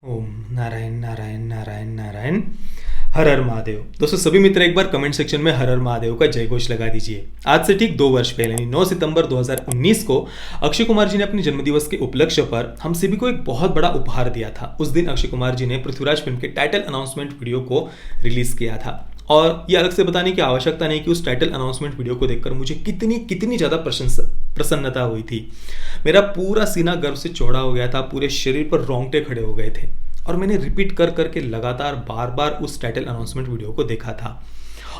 ओम नारायण नारायण नारायण नारायण। हर हर महादेव। दोस्तों सभी मित्र एक बार कमेंट सेक्शन में हर हर महादेव का जय घोष लगा दीजिए। आज से ठीक 2 वर्ष पहले यानी 9 सितंबर 2019 को अक्षय कुमार जी ने अपने जन्मदिवस के उपलक्ष्य पर हम सभी को एक बहुत बड़ा उपहार दिया था। उस दिन अक्षय कुमार जी ने पृथ्वीराज फिल्म के टाइटल अनाउंसमेंट वीडियो को रिलीज किया था और ये अलग से बताने की आवश्यकता नहीं कि उस टाइटल अनाउंसमेंट वीडियो को देखकर मुझे कितनी कितनी ज़्यादा प्रसन्नता हुई थी। मेरा पूरा सीना गर्व से चौड़ा हो गया था, पूरे शरीर पर रोंगटे खड़े हो गए थे और मैंने रिपीट कर करके लगातार बार बार उस टाइटल अनाउंसमेंट वीडियो को देखा था।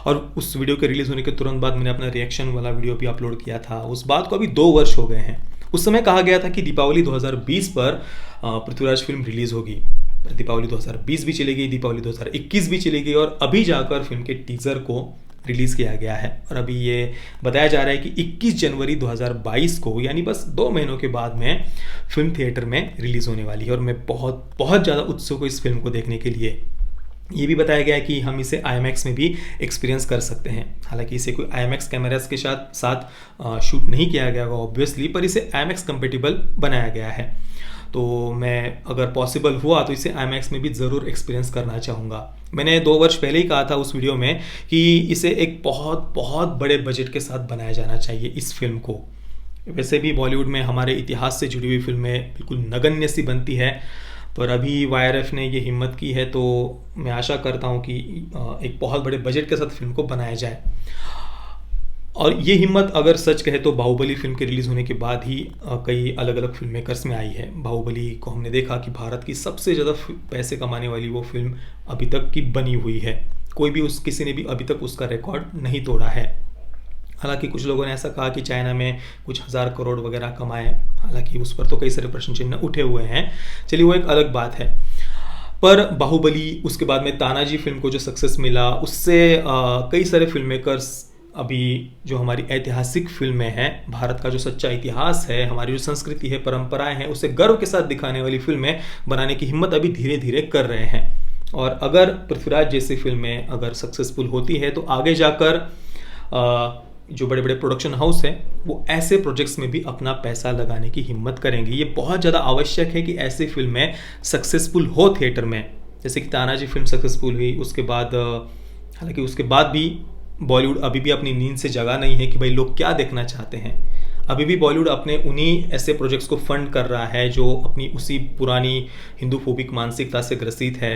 और उस वीडियो के रिलीज होने के तुरंत बाद मैंने अपना रिएक्शन वाला वीडियो भी अपलोड किया था। उस बात को अभी 2 वर्ष हो गए हैं। उस समय कहा गया था कि दीपावली 2020 पर पृथ्वीराज फिल्म रिलीज होगी। दीपावली 2020 भी चली गई, दीपावली 2021 भी चली गई और अभी जाकर फिल्म के टीजर को रिलीज किया गया है। और अभी ये बताया जा रहा है कि 21 जनवरी 2022 को यानी बस 2 महीनों के बाद में फिल्म थिएटर में रिलीज होने वाली है। और मैं बहुत बहुत ज़्यादा उत्सुक हूँ इस फिल्म को देखने के लिए। ये भी बताया गया है कि हम इसे IMAX में भी एक्सपीरियंस कर सकते हैं। हालांकि इसे कोई IMAX कैमरास के साथ शूट नहीं किया गया होगा ऑब्वियसली, पर इसे IMAX कंपेटिबल बनाया गया है। तो मैं अगर पॉसिबल हुआ तो इसे IMAX में भी ज़रूर एक्सपीरियंस करना चाहूँगा। मैंने 2 वर्ष पहले ही कहा था उस वीडियो में कि इसे एक बहुत बहुत बड़े बजट के साथ बनाया जाना चाहिए इस फिल्म को। वैसे भी बॉलीवुड में हमारे इतिहास से जुड़ी हुई फिल्में बिल्कुल नगण्य सी बनती है, पर अभी YRF ने ये हिम्मत की है तो मैं आशा करता हूँ कि एक बहुत बड़े बजट के साथ फिल्म को बनाया जाए। और ये हिम्मत अगर सच कहे तो बाहुबली फिल्म के रिलीज़ होने के बाद ही कई अलग अलग फिल्म मेकर्स में आई है। बाहुबली को हमने देखा कि भारत की सबसे ज़्यादा पैसे कमाने वाली वो फिल्म अभी तक की बनी हुई है। कोई भी किसी ने भी अभी तक उसका रिकॉर्ड नहीं तोड़ा है। हालांकि कुछ लोगों ने ऐसा कहा कि चाइना में कुछ 1000 करोड़ वगैरह कमाए, हालांकि उस पर तो कई सारे प्रश्न चिन्ह उठे हुए हैं। चलिए वो एक अलग बात है। पर बाहुबली, उसके बाद में तानाजी फिल्म को जो सक्सेस मिला, उससे कई सारे फिल्म मेकर्स अभी जो हमारी ऐतिहासिक फिल्में हैं, भारत का जो सच्चा इतिहास है, हमारी जो संस्कृति है, परंपराएं हैं, उसे गर्व के साथ दिखाने वाली फिल्में बनाने की हिम्मत अभी धीरे धीरे कर रहे हैं। और अगर पृथ्वीराज जैसी फिल्में अगर सक्सेसफुल होती है तो आगे जाकर जो बड़े बड़े प्रोडक्शन हाउस हैं वो ऐसे प्रोजेक्ट्स में भी अपना पैसा लगाने की हिम्मत करेंगे। ये बहुत ज़्यादा आवश्यक है कि ऐसी फिल्में सक्सेसफुल हो थिएटर में। जैसे कि तानाजी फिल्म सक्सेसफुल हुई, उसके बाद हालांकि उसके बाद भी बॉलीवुड अभी भी अपनी नींद से जगा नहीं है कि भाई लोग क्या देखना चाहते हैं। अभी भी बॉलीवुड अपने उन्हीं ऐसे प्रोजेक्ट्स को फंड कर रहा है जो अपनी उसी पुरानी हिंदू फोबिक मानसिकता से ग्रसित है।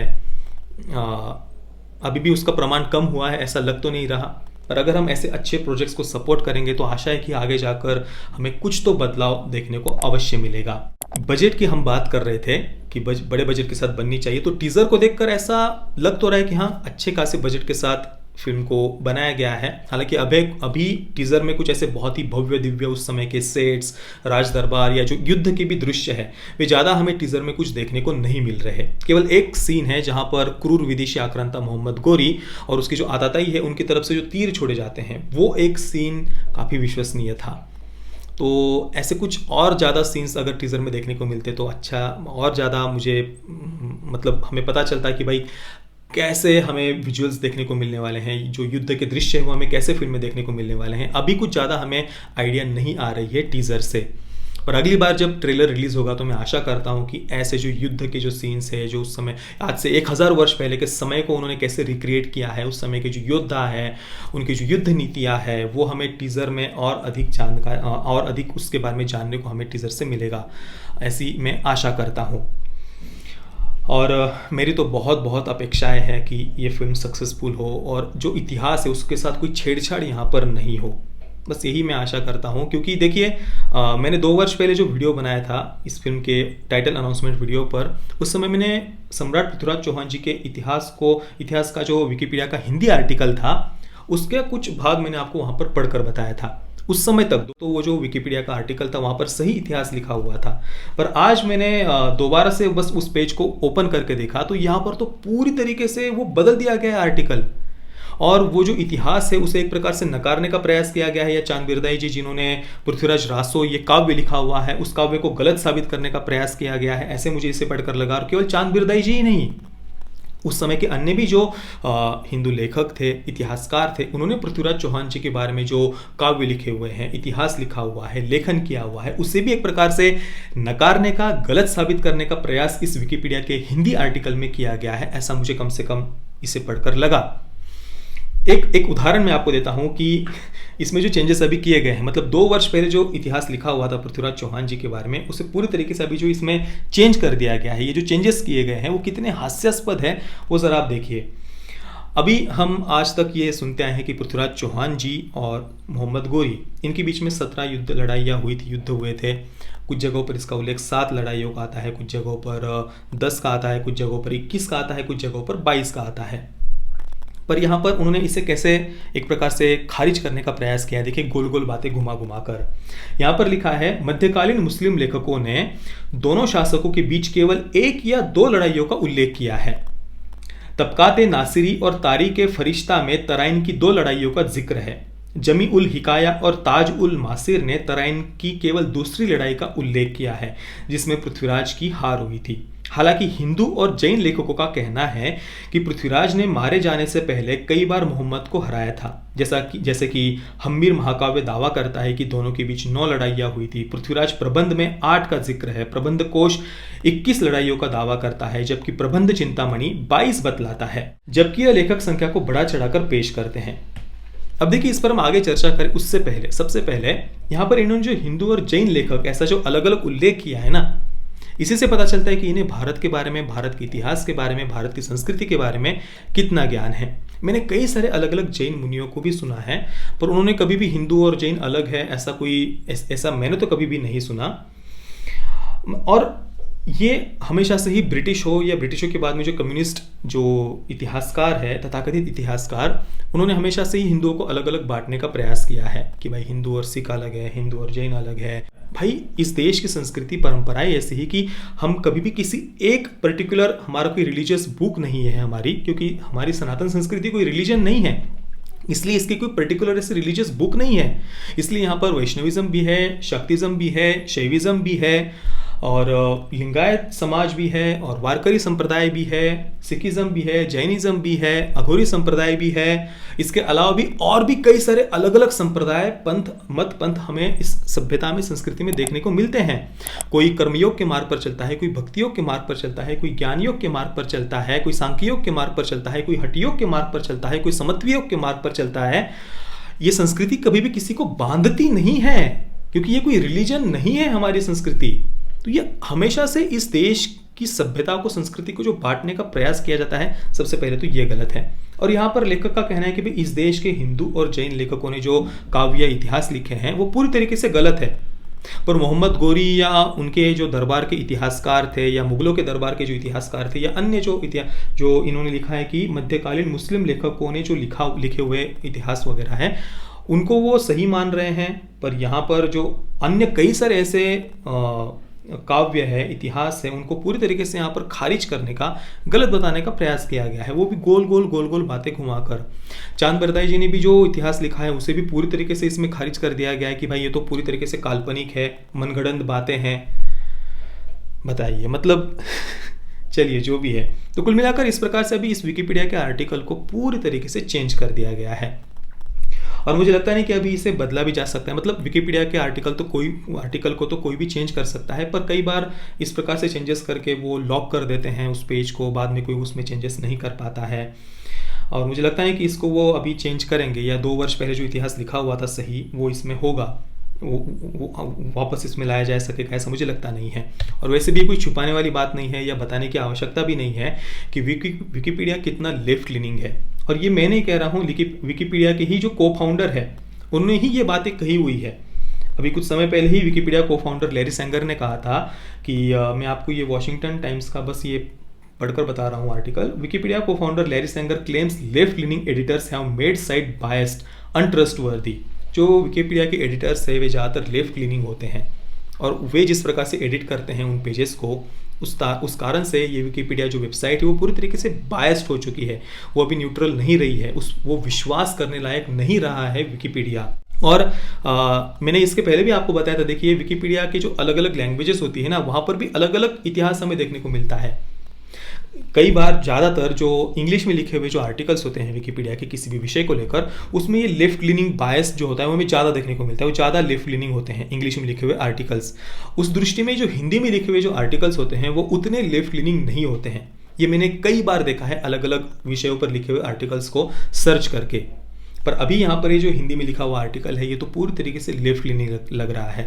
अभी भी उसका प्रमाण कम हुआ है ऐसा लग तो नहीं रहा, पर अगर हम ऐसे अच्छे प्रोजेक्ट्स को सपोर्ट करेंगे तो आशा है कि आगे जाकर हमें कुछ तो बदलाव देखने को अवश्य मिलेगा। बजट की हम बात कर रहे थे कि बड़े बजट के साथ बननी चाहिए, तो टीजर को देखकर ऐसा लग तो रहा है कि हाँ अच्छे खासे बजट के साथ फिल्म को बनाया गया है। हालांकि अभी टीजर में कुछ ऐसे बहुत ही भव्य दिव्य उस समय के सेट्स, राज दरबार या जो युद्ध के भी दृश्य है वे ज़्यादा हमें टीजर में कुछ देखने को नहीं मिल रहे। केवल एक सीन है जहां पर क्रूर विदेशी आक्रांता मोहम्मद गोरी और उसकी जो आताताई है उनकी तरफ से जो तीर छोड़े जाते हैं, वो एक सीन काफ़ी विश्वसनीय था। तो ऐसे कुछ और ज़्यादा सीन्स अगर टीज़र में देखने को मिलते तो अच्छा, और ज़्यादा मुझे मतलब हमें पता चलता कि भाई कैसे हमें विजुअल्स देखने को मिलने वाले हैं, जो युद्ध के दृश्य हैं वो हमें कैसे फिल्म में देखने को मिलने वाले हैं। अभी कुछ ज़्यादा हमें आइडिया नहीं आ रही है टीज़र से। पर अगली बार जब ट्रेलर रिलीज़ होगा तो मैं आशा करता हूँ कि ऐसे जो युद्ध के जो सीन्स है, जो उस समय आज से 1000 वर्ष पहले के समय को उन्होंने कैसे रिक्रिएट किया है, उस समय के जो योद्धा है, उनकी जो युद्ध नीतियाँ है, वो हमें टीज़र में और अधिक उसके बारे में जानने को हमें टीज़र से मिलेगा, ऐसी मैं आशा करता हूँ। और मेरी तो बहुत बहुत अपेक्षाएं हैं कि ये फिल्म सक्सेसफुल हो और जो इतिहास है उसके साथ कोई छेड़छाड़ यहाँ पर नहीं हो। बस यही मैं आशा करता हूँ, क्योंकि देखिए मैंने 2 वर्ष पहले जो वीडियो बनाया था इस फिल्म के टाइटल अनाउंसमेंट वीडियो पर, उस समय मैंने सम्राट पृथ्वीराज चौहान जी के इतिहास का जो विकिपीडिया का हिंदी आर्टिकल था उसके कुछ भाग मैंने आपको वहाँ पर पढ़कर बताया था। उस समय तक तो वो जो विकिपीडिया का आर्टिकल था वहाँ पर सही इतिहास लिखा हुआ था, पर आज मैंने दोबारा से बस उस पेज को ओपन करके देखा तो यहाँ पर तो पूरी तरीके से वो बदल दिया गया है आर्टिकल। और वो जो इतिहास है उसे एक प्रकार से नकारने का प्रयास किया गया है। या चांद बिरदाई जी जिन्होंने पृथ्वीराज रासो ये काव्य लिखा हुआ है, उस काव्य को गलत साबित करने का प्रयास किया गया है, ऐसे मुझे इसे पढ़कर लगा। और केवल चांद बिरदाई जी ही नहीं, उस समय के अन्य भी जो हिंदू लेखक थे, इतिहासकार थे, उन्होंने पृथ्वीराज चौहान जी के बारे में जो काव्य लिखे हुए हैं, इतिहास लिखा हुआ है, लेखन किया हुआ है, उसे भी एक प्रकार से नकारने का, गलत साबित करने का प्रयास इस विकिपीडिया के हिंदी आर्टिकल में किया गया है, ऐसा मुझे कम से कम इसे पढ़कर लगा। एक उदाहरण मैं आपको देता हूं कि इसमें जो चेंजेस अभी किए गए हैं, मतलब 2 वर्ष पहले जो इतिहास लिखा हुआ था पृथ्वीराज चौहान जी के बारे में, उसे पूरी तरीके से अभी जो इसमें चेंज कर दिया गया है, ये जो चेंजेस किए गए हैं वो कितने हास्यास्पद है वो जरा आप देखिए। अभी हम आज तक ये सुनते आए हैं कि पृथ्वीराज चौहान जी और मोहम्मद गोरी, इनके बीच में 17 युद्ध लड़ाइयाँ हुई थी, युद्ध हुए थे। कुछ जगहों पर इसका उल्लेख 7 लड़ाइयों का आता है, कुछ जगहों पर 10 का आता है, कुछ जगहों पर 21 का आता है, कुछ जगहों पर 22 का आता है। पर यहाँ पर उन्होंने इसे कैसे एक प्रकार से खारिज करने का प्रयास किया, देखिए गोल गोल बातें घुमा घुमा कर। यहाँ पर लिखा है, मध्यकालीन मुस्लिम लेखकों ने दोनों शासकों के बीच केवल 1 या 2 लड़ाइयों का उल्लेख किया है। तबकाते नासिरी और तारीख फरिश्ता में तराइन की 2 लड़ाइयों का जिक्र है। जमी उल हिकाया और ताज उल मासिर ने तराइन की केवल दूसरी लड़ाई का उल्लेख किया है, जिसमें पृथ्वीराज की हार हुई थी। हालांकि हिंदू और जैन लेखकों का कहना है कि पृथ्वीराज ने मारे जाने से पहले कई बार मोहम्मद को हराया था, जैसे कि हम्मीर महाकाव्य दावा करता है कि दोनों के बीच 9 लड़ाइयाँ हुई थी। पृथ्वीराज प्रबंध में 8 का जिक्र है। प्रबंध कोश 21 लड़ाइयों का दावा करता है, जबकि प्रबंध चिंतामणि 22 बतलाता है, जबकि यह लेखक संख्या को बढ़ा चढ़ाकर पेश करते हैं। अब देखिए, इस पर हम आगे चर्चा करें उससे पहले सबसे पहले यहाँ पर इन्होंने जो हिंदू और जैन लेखक ऐसा जो अलग अलग उल्लेख किया है ना, इसी से पता चलता है कि इन्हें भारत के बारे में, भारत के इतिहास के बारे में, भारत की संस्कृति के बारे में कितना ज्ञान है। मैंने कई सारे अलग अलग जैन मुनियों को भी सुना है, पर उन्होंने कभी भी हिंदू और जैन अलग है ऐसा मैंने तो कभी भी नहीं सुना। और ये हमेशा से ही ब्रिटिश हो या ब्रिटिशों के बाद में जो कम्युनिस्ट जो इतिहासकार है, तथाकथित इतिहासकार, उन्होंने हमेशा से ही हिंदुओं को अलग अलग बांटने का प्रयास किया है कि भाई हिंदू और सिख अलग है, हिंदू और जैन अलग है। भाई इस देश की संस्कृति परंपराएं ऐसी ही कि हम कभी भी किसी एक पर्टिकुलर, हमारा कोई रिलीजियस बुक नहीं है हमारी, क्योंकि हमारी सनातन संस्कृति कोई रिलीजन नहीं है, इसलिए इसकी कोई पर्टिकुलर ऐसी रिलीजियस बुक नहीं है। इसलिए यहाँ पर वैष्णविज्म भी है, शक्तिज्म भी है, शैविज्म भी है, और लिंगायत समाज भी है, और वारकरी संप्रदाय भी है, सिखिज्म भी है, जैनिज्म भी है, अघोरी संप्रदाय भी है। इसके अलावा भी और भी कई सारे अलग अलग संप्रदाय, पंथ, मत पंथ हमें इस सभ्यता में, संस्कृति में देखने को मिलते हैं। कोई कर्मयोग के मार्ग पर चलता है, कोई भक्ति योग के मार्ग पर चलता है, कोई ज्ञान योग के मार्ग पर चलता है, कोई सांख्य योग के मार्ग पर चलता है, कोई हठ योग के मार्ग पर चलता है, कोई समत्व योग के मार्ग पर चलता है। ये संस्कृति कभी भी किसी को बांधती नहीं है, क्योंकि ये कोई रिलीजन नहीं है हमारी संस्कृति। तो ये हमेशा से इस देश की सभ्यता को, संस्कृति को जो बांटने का प्रयास किया जाता है, सबसे पहले तो ये गलत है। और यहाँ पर लेखक का कहना है कि भाई इस देश के हिंदू और जैन लेखकों ने जो काव्य इतिहास लिखे हैं वो पूरी तरीके से गलत है। पर मोहम्मद गोरी या उनके जो दरबार के इतिहासकार थे, या मुगलों के दरबार के जो इतिहासकार थे, या अन्य जो इन्होंने लिखा है कि मध्यकालीन मुस्लिम लेखकों ने जो लिखे हुए इतिहास वगैरह है, उनको वो सही मान रहे हैं। पर यहाँ पर जो अन्य कई सारे ऐसे काव्य है, इतिहास है, उनको पूरी तरीके से यहाँ पर खारिज करने का, गलत बताने का प्रयास किया गया है, वो भी गोल गोल बातें घुमाकर। चांद बरदाई जी ने भी जो इतिहास लिखा है उसे भी पूरी तरीके से इसमें खारिज कर दिया गया है कि भाई ये तो पूरी तरीके से काल्पनिक है, मनगढ़ंत बातें हैं। बताइए, मतलब चलिए जो भी है। तो कुल मिलाकर इस प्रकार से अभी इस विकिपीडिया के आर्टिकल को पूरी तरीके से चेंज कर दिया गया है, और मुझे लगता नहीं कि अभी इसे बदला भी जा सकता है। मतलब विकिपीडिया के आर्टिकल को तो कोई भी चेंज कर सकता है, पर कई बार इस प्रकार से चेंजेस करके वो लॉक कर देते हैं उस पेज को, बाद में कोई उसमें चेंजेस नहीं कर पाता है। और मुझे लगता है कि इसको वो अभी चेंज करेंगे, या 2 वर्ष पहले जो इतिहास लिखा हुआ था सही, वो इसमें होगा, वो वापस इसमें लाया जा सकेगा, ऐसा मुझे लगता नहीं है। और वैसे भी कोई छुपाने वाली बात नहीं है, या बताने की आवश्यकता भी नहीं है कि विकिपीडिया कितना लेफ्ट लीनिंग है। और ये मैं नहीं कह रहा हूँ, विकिपीडिया के ही जो को फाउंडर है उन्होंने ही ये बातें कही हुई है। अभी कुछ समय पहले ही विकिपीडिया को फाउंडर लैरी सेंगर ने कहा था कि मैं आपको ये वॉशिंगटन टाइम्स का बस ये पढ़कर बता रहा हूँ आर्टिकल। विकिपीडिया को founder Larry Sanger claims left leaning editors have made site biased untrustworthy. जो विकिपीडिया के एडिटर्स है वे ज़्यादातर लेफ्ट लीनिंग होते हैं, और वे जिस प्रकार से एडिट करते हैं उन पेजेस को, उस कारण से ये विकिपीडिया जो वेबसाइट है वो पूरी तरीके से बायस्ड हो चुकी है, वो अभी न्यूट्रल नहीं रही है, वो विश्वास करने लायक नहीं रहा है विकिपीडिया। और मैंने इसके पहले भी आपको बताया था, देखिए विकिपीडिया की जो अलग अलग लैंग्वेजेस होती है ना, वहाँ पर भी अलग अलग इतिहास हमें देखने को मिलता है। कई बार ज़्यादातर जो इंग्लिश में लिखे हुए जो आर्टिकल्स होते हैं विकिपीडिया के किसी भी विषय को लेकर, उसमें ये लेफ्ट लीनिंग बायस जो होता है वो हमें ज़्यादा देखने को मिलता है, वो ज़्यादा लेफ्ट लीनिंग होते हैं इंग्लिश में लिखे हुए आर्टिकल्स। उस दृष्टि में जो हिंदी में लिखे हुए जो आर्टिकल्स होते हैं वो उतने लेफ्ट लीनिंग नहीं होते हैं। ये मैंने कई बार देखा है अलग अलग विषयों पर लिखे हुए आर्टिकल्स को सर्च करके। पर अभी यहाँ पर ये जो हिंदी में लिखा हुआ आर्टिकल है ये तो पूरी तरीके से लेफ्ट लीनिंग लग रहा है।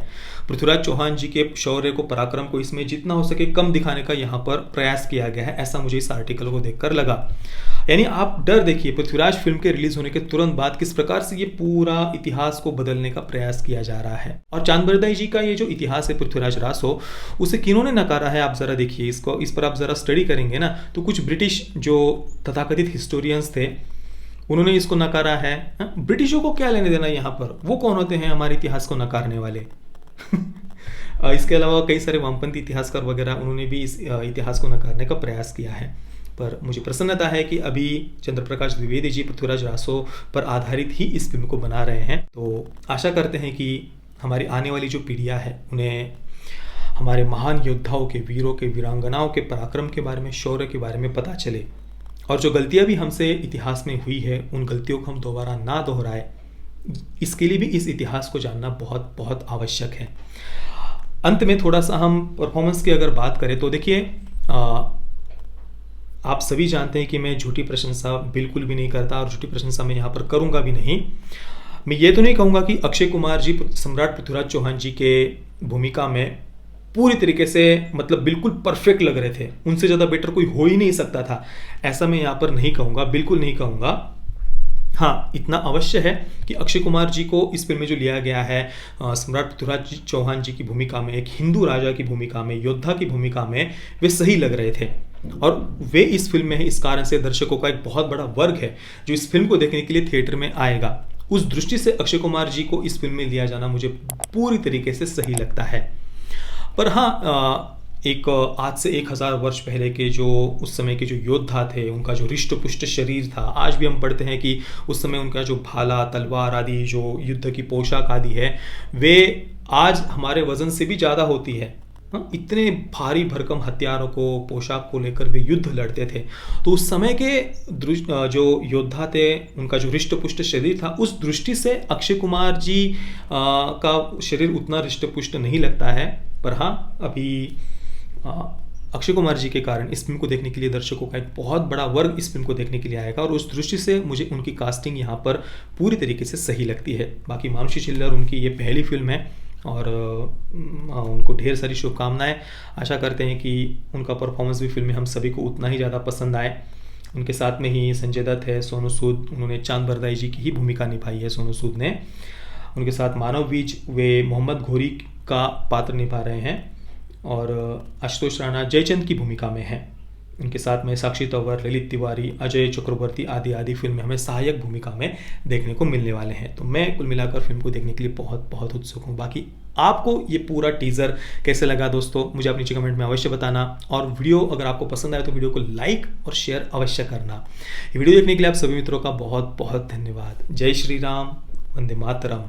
पृथ्वीराज चौहान जी के शौर्य को, पराक्रम को इसमें जितना हो सके कम दिखाने का यहाँ पर प्रयास किया गया है, ऐसा मुझे इस आर्टिकल को देखकर लगा। यानी आप डर देखिए, पृथ्वीराज फिल्म के रिलीज होने के तुरंत बाद किस प्रकार से ये पूरा इतिहास को बदलने का प्रयास किया जा रहा है। और चांद बरदाई जी का ये जो इतिहास है पृथ्वीराज रासो, उसे किन्होंने नकारा है आप जरा देखिए इसको। इस पर आप जरा स्टडी करेंगे ना तो कुछ ब्रिटिश जो तथाकथित हिस्टोरियंस थे उन्होंने इसको नकारा है। ब्रिटिशों को क्या लेने देना यहाँ पर, वो कौन होते हैं हमारे इतिहास को नकारने वाले। इसके अलावा कई सारे वामपंथी इतिहासकार वगैरह उन्होंने भी इस इतिहास को नकारने का प्रयास किया है। पर मुझे प्रसन्नता है कि अभी चंद्रप्रकाश द्विवेदी जी पृथ्वीराज रासो पर आधारित ही इस फिल्म को बना रहे हैं। तो आशा करते हैं कि हमारी आने वाली जो पीढ़ियाँ है उन्हें हमारे महान योद्धाओं के, वीरों के, वीरांगनाओं के पराक्रम के बारे में, शौर्य के बारे में पता चले, और जो गलतियां भी हमसे इतिहास में हुई है उन गलतियों को हम दोबारा ना दोहराए। इसके लिए भी इस इतिहास को जानना बहुत बहुत आवश्यक है। अंत में थोड़ा सा हम परफॉर्मेंस की अगर बात करें तो देखिए, आप सभी जानते हैं कि मैं झूठी प्रशंसा बिल्कुल भी नहीं करता और झूठी प्रशंसा मैं यहाँ पर करूँगा भी नहीं। मैं ये तो नहीं कहूँगा कि अक्षय कुमार जी सम्राट पृथ्वीराज चौहान जी के भूमिका में पूरी तरीके से मतलब बिल्कुल परफेक्ट लग रहे थे, उनसे ज़्यादा बेटर कोई हो ही नहीं सकता था, ऐसा मैं यहाँ पर नहीं कहूँगा, बिल्कुल नहीं कहूँगा। हाँ, इतना अवश्य है कि अक्षय कुमार जी को इस फिल्म में जो लिया गया है सम्राट पृथ्वीराज चौहान जी की भूमिका में, एक हिंदू राजा की भूमिका में, योद्धा की भूमिका में, वे सही लग रहे थे और वे इस फिल्म में है। इस कारण से दर्शकों का एक बहुत बड़ा वर्ग है जो इस फिल्म को देखने के लिए थिएटर में आएगा। उस दृष्टि से अक्षय कुमार जी को इस फिल्म में लिया जाना मुझे पूरी तरीके से सही लगता है। पर हाँ, एक आज से 1000 वर्ष पहले के जो उस समय के जो योद्धा थे, उनका जो हृष्ट पुष्ट शरीर था, आज भी हम पढ़ते हैं कि उस समय उनका जो भाला, तलवार आदि, जो युद्ध की पोशाक आदि है, वे आज हमारे वजन से भी ज़्यादा होती है। इतने भारी भरकम हथियारों को, पोशाक को लेकर वे युद्ध लड़ते थे। तो उस समय के जो योद्धा थे, उनका जो हृष्ट पुष्ट शरीर था, उस दृष्टि से अक्षय कुमार जी का शरीर उतना हृष्ट पुष्ट नहीं लगता है। पर हाँ, अभी अक्षय कुमार जी के कारण इस फिल्म को देखने के लिए दर्शकों का एक बहुत बड़ा वर्ग इस फिल्म को देखने के लिए आएगा और उस दृष्टि से मुझे उनकी कास्टिंग यहाँ पर पूरी तरीके से सही लगती है। बाकी मानुषी चिल्लर, उनकी ये पहली फिल्म है और उनको ढेर सारी शुभकामनाएं। आशा करते हैं कि उनका परफॉर्मेंस भी फिल्म में हम सभी को उतना ही ज़्यादा पसंद आए। उनके साथ में ही संजय दत्त है, सोनू सूद, उन्होंने चांद बरदाई जी की ही भूमिका निभाई है सोनू सूद ने। उनके साथ मानव विज, वे मोहम्मद घोरी का पात्र निभा रहे हैं और आशुतोष राणा जयचंद की भूमिका में है। उनके साथ में साक्षी तंवर, ललित तिवारी, अजय चक्रवर्ती आदि आदि फिल्म में हमें सहायक भूमिका में देखने को मिलने वाले हैं। तो मैं कुल मिलाकर फिल्म को देखने के लिए बहुत बहुत उत्सुक हूँ। बाकी आपको ये पूरा टीज़र कैसे लगा दोस्तों, मुझे आप नीचे कमेंट में अवश्य बताना। और वीडियो अगर आपको पसंद आए तो वीडियो को लाइक और शेयर अवश्य करना। ये वीडियो देखने के लिए आप सभी मित्रों का बहुत बहुत धन्यवाद। जय श्री राम, वंदे मातरम।